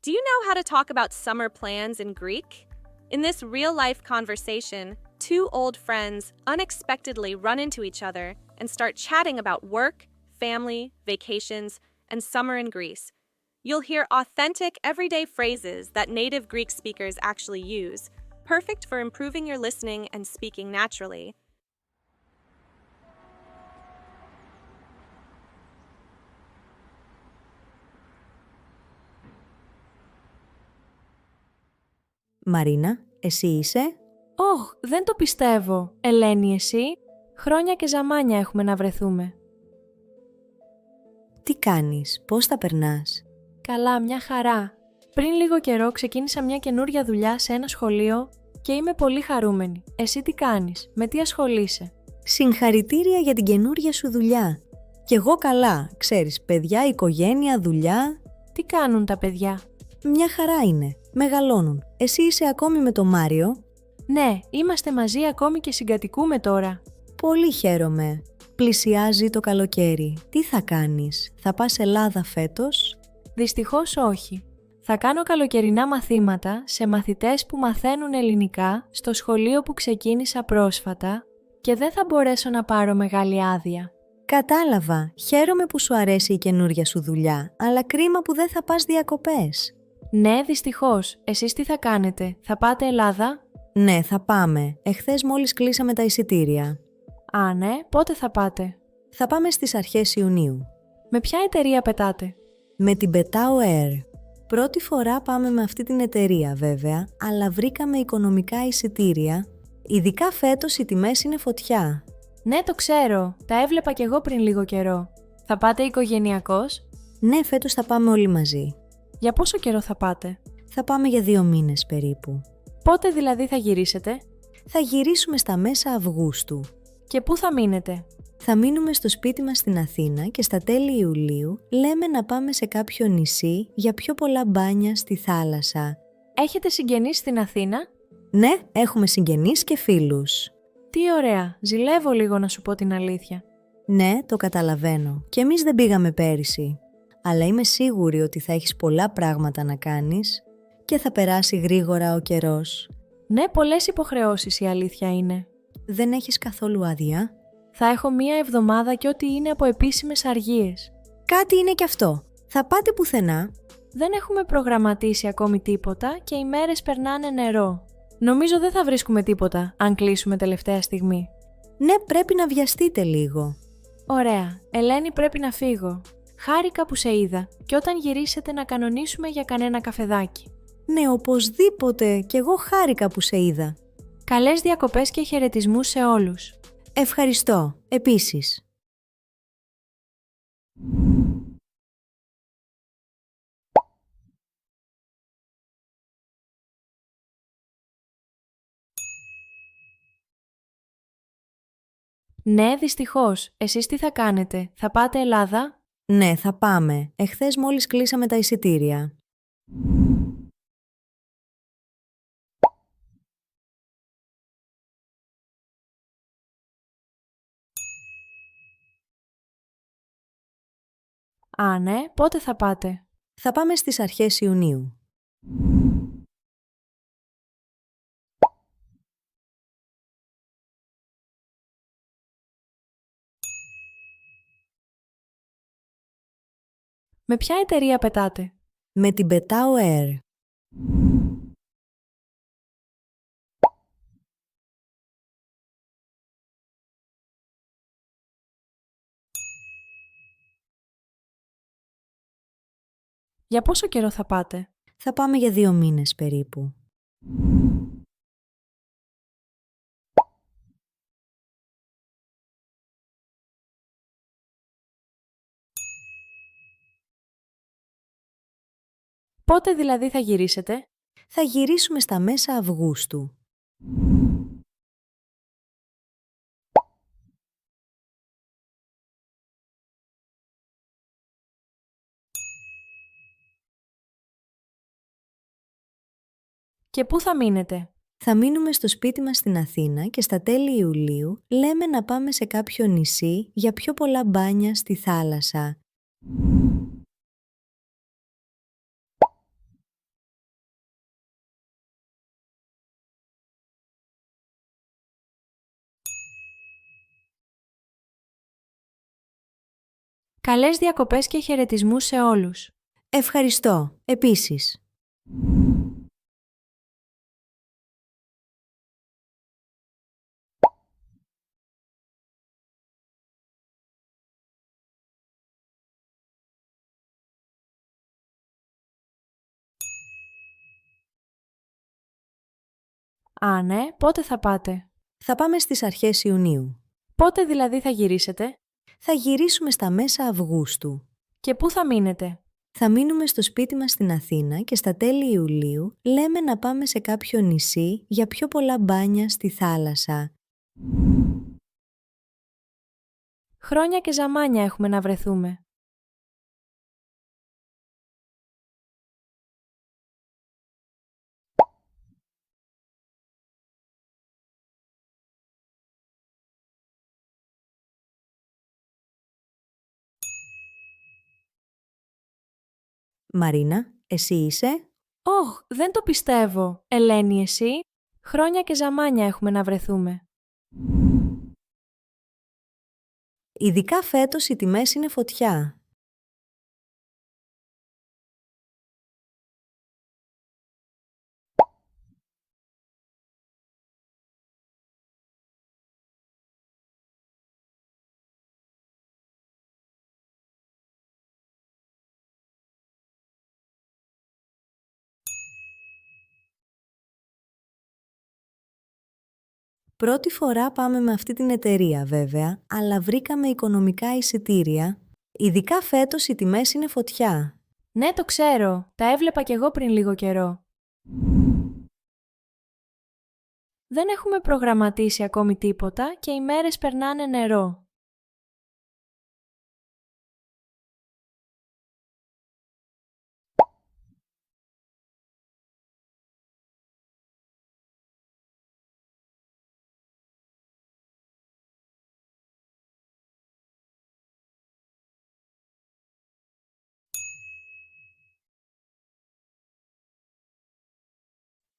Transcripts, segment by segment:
Do you know how to talk about summer plans in Greek? In this real-life conversation, two old friends unexpectedly run into each other and start chatting about work, family, vacations, and summer in Greece. You'll hear authentic, everyday phrases that native Greek speakers actually use, perfect for improving your listening and speaking naturally. Μαρίνα, εσύ είσαι? Ωχ, δεν το πιστεύω. Ελένη, εσύ? Χρόνια και ζαμάνια έχουμε να βρεθούμε. Τι κάνεις, πώς τα περνάς? Καλά, μια χαρά. Πριν λίγο καιρό ξεκίνησα μια καινούρια δουλειά σε ένα σχολείο και είμαι πολύ χαρούμενη. Εσύ τι κάνεις, με τι ασχολείσαι? Συγχαρητήρια για την καινούρια σου δουλειά. Κι εγώ καλά, ξέρεις, παιδιά, οικογένεια, δουλειά. Τι κάνουν τα παιδιά? Μια χαρά είναι, μεγαλώνουν. Εσύ είσαι ακόμη με το Μάριο? Ναι, είμαστε μαζί ακόμη και συγκατοικούμε τώρα. Πολύ χαίρομαι. Πλησιάζει το καλοκαίρι. Τι θα κάνεις, θα πας Ελλάδα φέτος? Δυστυχώς όχι. Θα κάνω καλοκαιρινά μαθήματα σε μαθητές που μαθαίνουν ελληνικά στο σχολείο που ξεκίνησα πρόσφατα και δεν θα μπορέσω να πάρω μεγάλη άδεια. Κατάλαβα. Χαίρομαι που σου αρέσει η καινούρια σου δουλειά, αλλά κρίμα που δεν θα πας διακοπές. Ναι, δυστυχώς. Εσείς τι θα κάνετε, θα πάτε Ελλάδα? Ναι, θα πάμε. Εχθές μόλις κλείσαμε τα εισιτήρια. Α, ναι, πότε θα πάτε? Θα πάμε στις αρχές Ιουνίου. Με ποια εταιρεία πετάτε? Με την Πετάω Air. Πρώτη φορά πάμε με αυτή την εταιρεία βέβαια, αλλά βρήκαμε οικονομικά εισιτήρια. Ειδικά φέτος οι τιμές είναι φωτιά. Ναι, το ξέρω. Τα έβλεπα κι εγώ πριν λίγο καιρό. Θα πάτε οικογενειακώς? Ναι, φέτος θα πάμε όλοι μαζί. Για πόσο καιρό θα πάτε? Θα πάμε για 2 μήνες περίπου. Πότε δηλαδή θα γυρίσετε? Θα γυρίσουμε στα μέσα Αυγούστου. Και πού θα μείνετε? Θα μείνουμε στο σπίτι μας στην Αθήνα και στα τέλη Ιουλίου λέμε να πάμε σε κάποιο νησί για πιο πολλά μπάνια στη θάλασσα. Έχετε συγγενείς στην Αθήνα? Ναι, έχουμε συγγενείς και φίλους. Τι ωραία, ζηλεύω λίγο να σου πω την αλήθεια. Ναι, το καταλαβαίνω. Και εμείς δεν πήγαμε πέρυσι. Αλλά είμαι σίγουρη ότι θα έχεις πολλά πράγματα να κάνεις και θα περάσει γρήγορα ο καιρός. Ναι, πολλές υποχρεώσεις η αλήθεια είναι. Δεν έχεις καθόλου άδεια? Θα έχω 1 εβδομάδα και ό,τι είναι από επίσημες αργίες. Κάτι είναι κι αυτό. Θα πάτε πουθενά? Δεν έχουμε προγραμματίσει ακόμη τίποτα και οι μέρες περνάνε νερό. Νομίζω δεν θα βρίσκουμε τίποτα αν κλείσουμε τελευταία στιγμή. Ναι, πρέπει να βιαστείτε λίγο. Ωραία, Ελένη, πρέπει να φύγω. Χάρηκα που σε είδα και όταν γυρίσετε να κανονίσουμε για κανένα καφεδάκι. Ναι, οπωσδήποτε, κι εγώ χάρηκα που σε είδα. Καλές διακοπές και χαιρετισμούς σε όλους. Ευχαριστώ, επίσης. Ναι, δυστυχώς. Εσείς τι θα κάνετε, θα πάτε Ελλάδα? Ναι, θα πάμε. Εχθές μόλις κλείσαμε τα εισιτήρια. Α, ναι, πότε θα πάτε? Θα πάμε στις αρχές Ιουνίου. Με ποια εταιρεία πετάτε? Με την Πετάω Air. Για πόσο καιρό θα πάτε? Θα πάμε για 2 μήνες περίπου. Πότε δηλαδή θα γυρίσετε? Θα γυρίσουμε στα μέσα Αυγούστου. Και πού θα μείνετε? Θα μείνουμε στο σπίτι μας στην Αθήνα και στα τέλη Ιουλίου λέμε να πάμε σε κάποιο νησί για πιο πολλά μπάνια στη θάλασσα. Καλές διακοπές και χαιρετισμούς σε όλους. Ευχαριστώ. Επίσης. Α, ναι, πότε θα πάτε? Θα πάμε στις αρχές Ιουνίου. Πότε δηλαδή θα γυρίσετε? Θα γυρίσουμε στα μέσα Αυγούστου. Και πού θα μείνετε? Θα μείνουμε στο σπίτι μας στην Αθήνα και στα τέλη Ιουλίου λέμε να πάμε σε κάποιο νησί για πιο πολλά μπάνια στη θάλασσα. Χρόνια και ζαμάνια έχουμε να βρεθούμε. Μαρίνα, εσύ είσαι? Ωχ, δεν το πιστεύω. Ελένη, εσύ? Χρόνια και ζαμάνια έχουμε να βρεθούμε. Ειδικά φέτος οι τιμές είναι φωτιά. Πρώτη φορά πάμε με αυτή την εταιρεία βέβαια, αλλά βρήκαμε οικονομικά εισιτήρια. Ειδικά φέτος οι τιμές είναι φωτιά. Ναι, το ξέρω. Τα έβλεπα κι εγώ πριν λίγο καιρό. Δεν έχουμε προγραμματίσει ακόμη τίποτα και οι μέρες περνάνε νερό.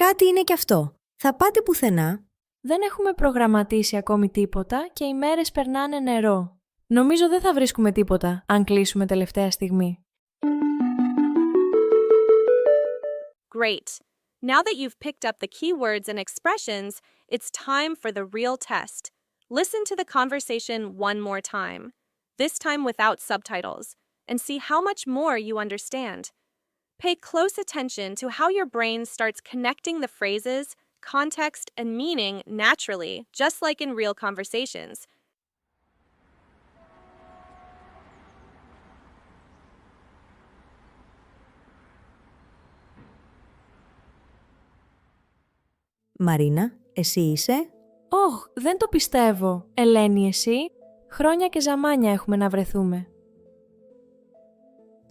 Κάτι είναι κι αυτό. Θα πάτε πουθενά? Δεν έχουμε προγραμματίσει ακόμη τίποτα και οι μέρες περνάνε νερό. Νομίζω δεν θα βρίσκουμε τίποτα αν κλείσουμε τελευταία στιγμή. Great. Now that you've picked up the key words and expressions, it's time for the real test. Listen to the conversation one more time, this time without subtitles, and see how much more you understand. Pay close attention to how your brain starts connecting the phrases, context, and meaning naturally, just like in real conversations. Μαρίνα, εσύ είσαι? Ωχ, δεν το πιστεύω. Ελένη, εσύ? Χρόνια και ζαμάνια έχουμε να βρεθούμε.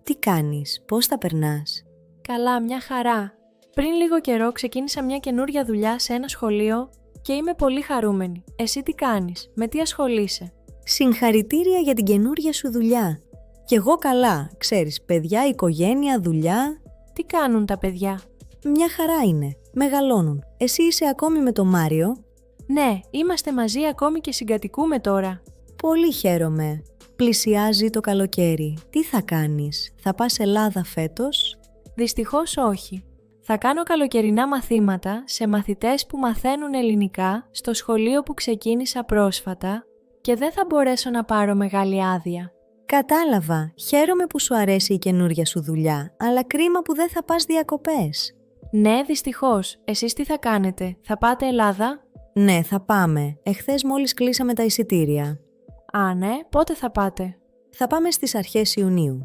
Τι κάνεις, πώς τα περνάς? Καλά, μια χαρά. Πριν λίγο καιρό ξεκίνησα μια καινούρια δουλειά σε ένα σχολείο και είμαι πολύ χαρούμενη. Εσύ τι κάνεις, με τι ασχολείσαι? Συγχαρητήρια για την καινούρια σου δουλειά. Κι εγώ καλά, ξέρεις, παιδιά, οικογένεια, δουλειά. Τι κάνουν τα παιδιά? Μια χαρά είναι, μεγαλώνουν. Εσύ είσαι ακόμη με το Μάριο? Ναι, είμαστε μαζί ακόμη και συγκατοικούμε τώρα. Πολύ χαίρομαι. Πλησιάζει το καλοκαίρι. Τι θα κάνεις, θα πας Ελλάδα φέτος? Δυστυχώς όχι. Θα κάνω καλοκαιρινά μαθήματα σε μαθητές που μαθαίνουν ελληνικά στο σχολείο που ξεκίνησα πρόσφατα και δεν θα μπορέσω να πάρω μεγάλη άδεια. Κατάλαβα. Χαίρομαι που σου αρέσει η καινούρια σου δουλειά, αλλά κρίμα που δεν θα πας διακοπές. Ναι, δυστυχώς. Εσείς τι θα κάνετε, θα πάτε Ελλάδα? Ναι, θα πάμε. Εχθές μόλις κλείσαμε τα εισιτήρια. Α, ναι, πότε θα πάτε? Θα πάμε στις αρχές Ιουνίου.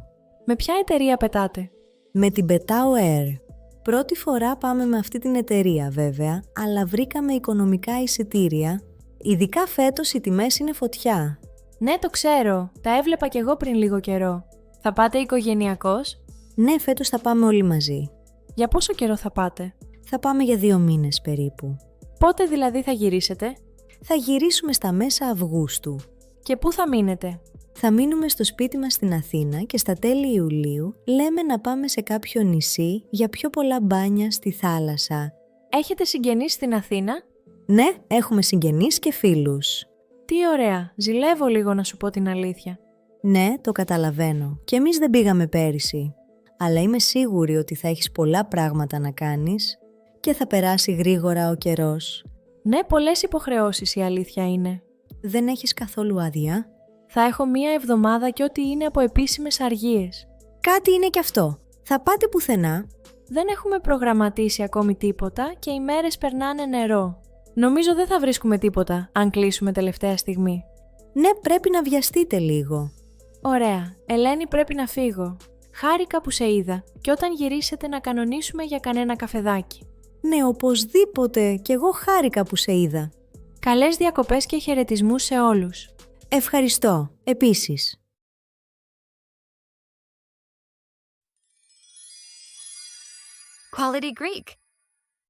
Με ποια εταιρεία πετάτε? Με την Petao Air. Πρώτη φορά πάμε με αυτή την εταιρεία βέβαια, αλλά βρήκαμε οικονομικά εισιτήρια. Ειδικά φέτος οι τιμές είναι φωτιά. Ναι, το ξέρω. Τα έβλεπα κι εγώ πριν λίγο καιρό. Θα πάτε οικογενειακώς? Ναι, φέτος θα πάμε όλοι μαζί. Για πόσο καιρό θα πάτε? Θα πάμε για 2 μήνες περίπου. Πότε δηλαδή θα γυρίσετε? Θα γυρίσουμε στα μέσα Αυγούστου. Και πού θα μείνετε? Θα μείνουμε στο σπίτι μας στην Αθήνα και στα τέλη Ιουλίου λέμε να πάμε σε κάποιο νησί για πιο πολλά μπάνια στη θάλασσα. Έχετε συγγενείς στην Αθήνα? Ναι, έχουμε συγγενείς και φίλους. Τι ωραία, ζηλεύω λίγο να σου πω την αλήθεια. Ναι, το καταλαβαίνω. Και εμείς δεν πήγαμε πέρυσι. Αλλά είμαι σίγουρη ότι θα έχεις πολλά πράγματα να κάνεις και θα περάσει γρήγορα ο καιρός. Ναι, πολλές υποχρεώσεις η αλήθεια είναι. Δεν έχεις καθόλου άδεια? Θα έχω 1 εβδομάδα και ό,τι είναι από επίσημες αργίες. Κάτι είναι κι αυτό. Θα πάτε πουθενά? Δεν έχουμε προγραμματίσει ακόμη τίποτα και οι μέρες περνάνε νερό. Νομίζω δεν θα βρίσκουμε τίποτα αν κλείσουμε τελευταία στιγμή. Ναι, πρέπει να βιαστείτε λίγο. Ωραία. Ελένη, πρέπει να φύγω. Χάρηκα που σε είδα και όταν γυρίσετε να κανονίσουμε για κανένα καφεδάκι. Ναι, οπωσδήποτε. Κι εγώ χάρηκα που σε είδα. Καλές διακοπές και χαιρετισμούς σε όλους. Ευχαριστώ. Επίσης. Quality Greek.